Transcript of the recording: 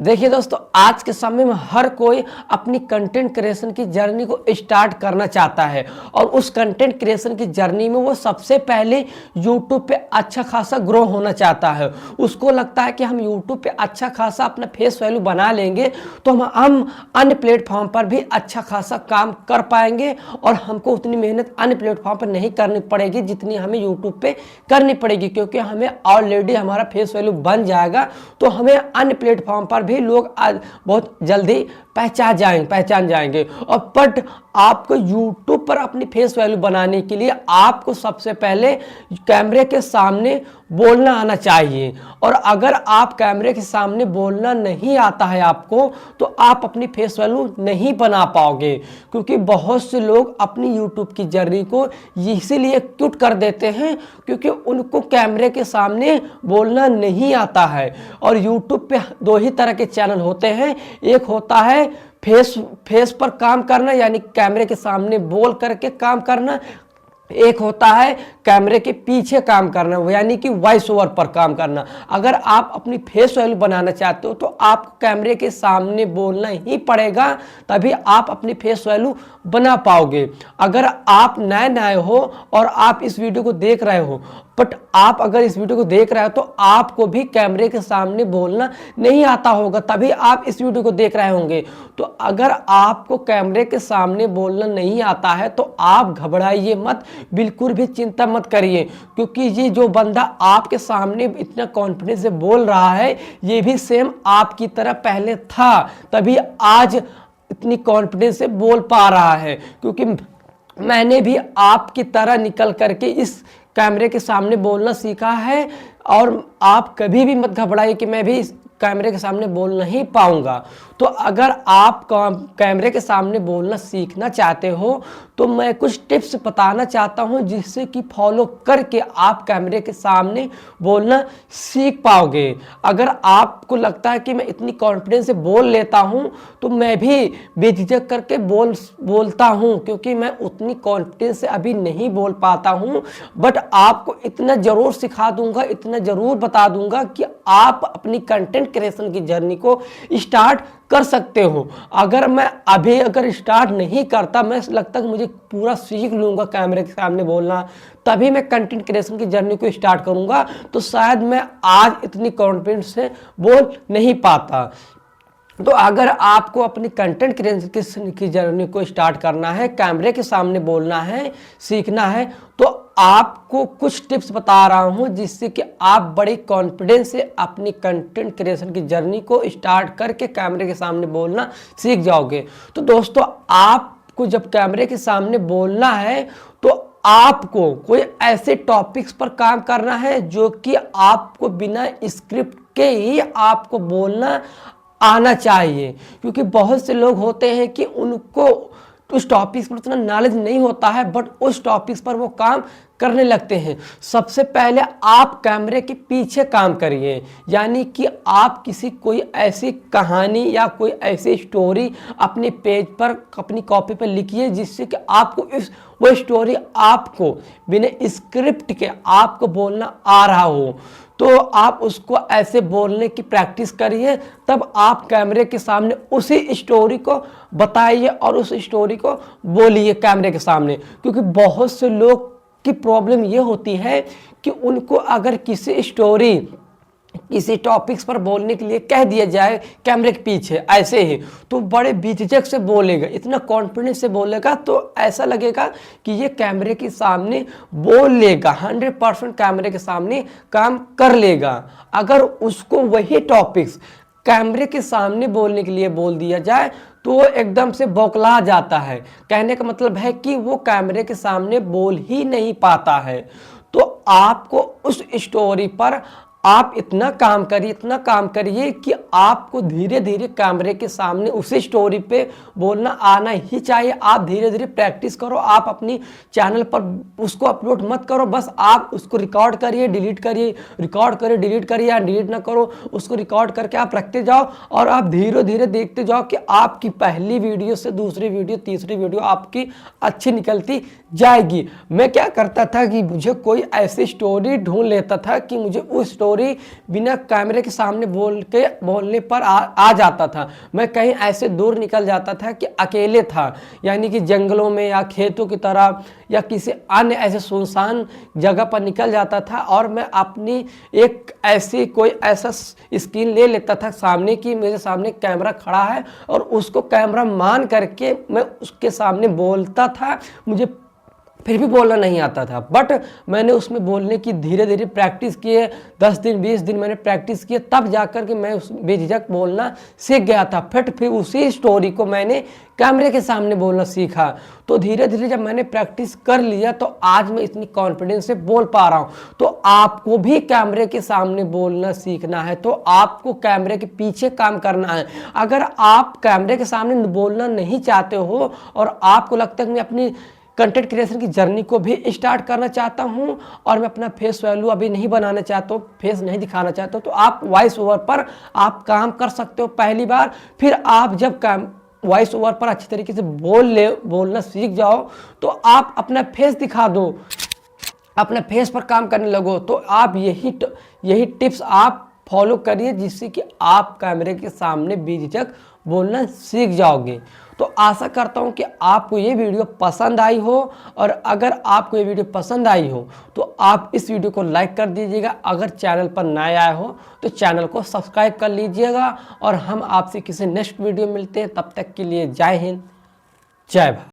देखिए दोस्तों, आज के समय में हर कोई अपनी कंटेंट क्रिएशन की जर्नी को स्टार्ट करना चाहता है और उस कंटेंट क्रिएशन की जर्नी में वो सबसे पहले यूट्यूब पे अच्छा खासा ग्रो होना चाहता है। उसको लगता है कि हम यूट्यूब पे अच्छा खासा अपना फेस वैल्यू बना लेंगे तो हम अन्य प्लेटफॉर्म पर भी अच्छा खासा काम कर पाएंगे और हमको उतनी मेहनत अन्य प्लेटफॉर्म पर नहीं करनी पड़ेगी जितनी हमें यूट्यूब पे करनी पड़ेगी, क्योंकि हमें ऑलरेडी हमारा फेस वैल्यू बन जाएगा। तो हमें अन्य प्लेटफॉर्म पर भी लोग आज बहुत जल्दी पहचान जाएंगे। और बट आपको YouTube पर अपनी फेस वैल्यू बनाने के लिए आपको सबसे पहले कैमरे के सामने बोलना आना चाहिए। और अगर आप कैमरे के सामने बोलना नहीं आता है आपको, तो आप अपनी फेस वैल्यू नहीं बना पाओगे, क्योंकि बहुत से लोग अपनी YouTube की जर्नी को इसीलिए क्विट कर देते हैं क्योंकि उनको कैमरे के सामने बोलना नहीं आता है। और YouTube पे दो ही तरह के चैनल होते हैं, एक होता है फेस पर काम करना यानी कैमरे के सामने बोल करके काम करना, एक होता है कैमरे के पीछे काम करना यानी कि वॉइस ओवर पर काम करना। अगर आप अपनी फेस वैल्यू बनाना चाहते हो तो आपको कैमरे के सामने बोलना ही पड़ेगा, तभी आप अपनी फेस वैल्यू बना पाओगे। अगर आप नए हो और आप इस वीडियो को देख रहे हो, बट आप अगर इस वीडियो को देख रहे हो तो आपको भी कैमरे के सामने बोलना नहीं आता होगा, तभी आप इस वीडियो को देख रहे होंगे। तो अगर आपको कैमरे के सामने बोलना नहीं आता है तो आप घबराइए मत, बिल्कुल भी चिंता मत करिए, क्योंकि ये जो बंदा आपके सामने इतना कॉन्फिडेंस से बोल रहा है ये भी सेम आपकी तरह पहले था, तभी आज इतनी कॉन्फिडेंस से बोल पा रहा है। क्योंकि मैंने भी आपकी तरह निकल करके इस कैमरे के सामने बोलना सीखा है और आप कभी भी मत घबराइए कि मैं भी इस कैमरे के सामने बोल नहीं पाऊंगा। तो अगर आप कैमरे के सामने बोलना सीखना चाहते हो तो मैं कुछ टिप्स बताना चाहता हूं जिससे कि फॉलो करके आप कैमरे के सामने बोलना सीख पाओगे। अगर आपको लगता है कि मैं इतनी कॉन्फिडेंस से बोल लेता हूं तो मैं भी बेझिझक करके बोलता हूं, क्योंकि मैं उतनी कॉन्फिडेंस से अभी नहीं बोल पाता हूं। बट आपको इतना ज़रूर सिखा दूंगा, इतना ज़रूर बता दूंगा कि आप अपनी कंटेंट क्रिएशन की जर्नी को स्टार्ट कर सकते हो। अगर मैं अगर स्टार्ट नहीं करता, मैं लगता कि मुझे पूरा सीख लूँगा कैमरे के सामने बोलना, तभी मैं कंटेंट क्रिएशन की जर्नी को स्टार्ट करूँगा, तो शायद मैं आज इतनी कॉन्फिडेंस से बोल नहीं पाता। तो अगर आपको अपनी कंटेंट क्रिएशन की जर्नी को स्टार्ट करना है, कैमरे के सामने बोलना है, सीखना है, तो आपको कुछ टिप्स बता रहा हूं जिससे कि आप बड़े कॉन्फिडेंस से अपनी कंटेंट क्रिएशन की जर्नी को स्टार्ट करके कैमरे के सामने बोलना सीख जाओगे। तो दोस्तों, आपको जब कैमरे के सामने बोलना है तो आपको कोई ऐसे टॉपिक्स पर काम करना है जो कि आपको बिना स्क्रिप्ट के ही आपको बोलना आना चाहिए। क्योंकि बहुत से लोग होते हैं कि उनको उस टॉपिक्स पर उतना नॉलेज नहीं होता है, बट उस टॉपिक्स पर वो काम करने लगते हैं। सबसे पहले आप कैमरे के पीछे काम करिए, यानी कि आप कोई ऐसी कहानी या कोई ऐसी स्टोरी अपने पेज पर अपनी कॉपी पर लिखिए जिससे कि आपको वो स्टोरी आपको बिना स्क्रिप्ट के आपको बोलना आ रहा हो। तो आप उसको ऐसे बोलने की प्रैक्टिस करिए, तब आप कैमरे के सामने उसी स्टोरी को बताइए और उस स्टोरी को बोलिए कैमरे के सामने। क्योंकि बहुत से लोग की प्रॉब्लम ये होती है कि उनको अगर किसी टॉपिक्स पर बोलने के लिए कह दिया जाए कैमरे के पीछे ऐसे ही, तो बड़े बेझिझक से बोलेगा, इतना कॉन्फिडेंस से बोलेगा, तो ऐसा लगेगा कि ये कैमरे के सामने बोल लेगा, 100% कैमरे के सामने काम कर लेगा। अगर उसको वही टॉपिक्स कैमरे के सामने बोलने के लिए बोल दिया जाए तो वो एकदम से बौखला जाता है। कहने का मतलब है कि वो कैमरे के सामने बोल ही नहीं पाता है। तो आपको उस स्टोरी पर आप इतना काम करिए कि आपको धीरे धीरे कैमरे के सामने उसी स्टोरी पे बोलना आना ही चाहिए। आप धीरे धीरे प्रैक्टिस करो, आप अपनी चैनल पर उसको अपलोड मत करो, बस आप उसको रिकॉर्ड करिए, डिलीट करिए, रिकॉर्ड करिए, डिलीट करिए, या डिलीट ना करो, उसको रिकॉर्ड करके आप रखते जाओ और आप धीरे धीरे देखते जाओ कि आपकी पहली वीडियो से दूसरी वीडियो, तीसरी वीडियो आपकी अच्छी निकलती जाएगी। मैं क्या करता था कि मुझे कोई ऐसी स्टोरी ढूंढ लेता था कि मुझे उस स्टोरी बिना कैमरे के सामने बोलने पर आ जाता था। मैं कहीं ऐसे दूर निकल जाता था कि अकेले था, यानी कि जंगलों में या खेतों की तरफ या किसी अन्य ऐसे सुनसान जगह पर निकल जाता था और मैं अपनी एक ऐसी कोई ऐसा स्क्रीन ले लेता था सामने की मेरे सामने कैमरा खड़ा है और उसको कैमरा मान करके मैं उसके सामने बोलता था। मुझे फिर भी बोलना नहीं आता था, बट मैंने उसमें बोलने की धीरे धीरे प्रैक्टिस किए। 10 दिन 20 दिन मैंने प्रैक्टिस किए, तब जाकर के मैं उस बेझिझक बोलना सीख गया था। फिर उसी स्टोरी को मैंने कैमरे के सामने बोलना सीखा। तो धीरे धीरे जब मैंने प्रैक्टिस कर लिया तो आज मैं इतनी कॉन्फिडेंस से बोल पा रहा हूँ। तो आपको भी कैमरे के सामने बोलना सीखना है तो आपको कैमरे के पीछे काम करना है। अगर आप कैमरे के सामने बोलना नहीं चाहते हो और आपको लगता है कि मैं अपनी कंटेंट क्रिएशन की जर्नी को भी स्टार्ट करना चाहता हूं और मैं अपना फेस वैल्यू अभी नहीं बनाना चाहता हूँ, फेस नहीं दिखाना चाहता हूँ, तो आप वॉइस ओवर पर आप काम कर सकते हो पहली बार। फिर आप जब वॉइस ओवर पर अच्छी तरीके से बोलना सीख जाओ तो आप अपना फेस दिखा दो, अपने फेस पर काम करने लगो। तो आप यही टिप्स आप फॉलो करिए जिससे कि आप कैमरे के सामने बेझिझक बोलना सीख जाओगे। तो आशा करता हूं कि आपको ये वीडियो पसंद आई हो, और अगर आपको ये वीडियो पसंद आई हो तो आप इस वीडियो को लाइक कर दीजिएगा। अगर चैनल पर नए आए हो तो चैनल को सब्सक्राइब कर लीजिएगा और हम आपसे किसी नेक्स्ट वीडियो मिलते हैं। तब तक के लिए जय हिंद, जय भारत।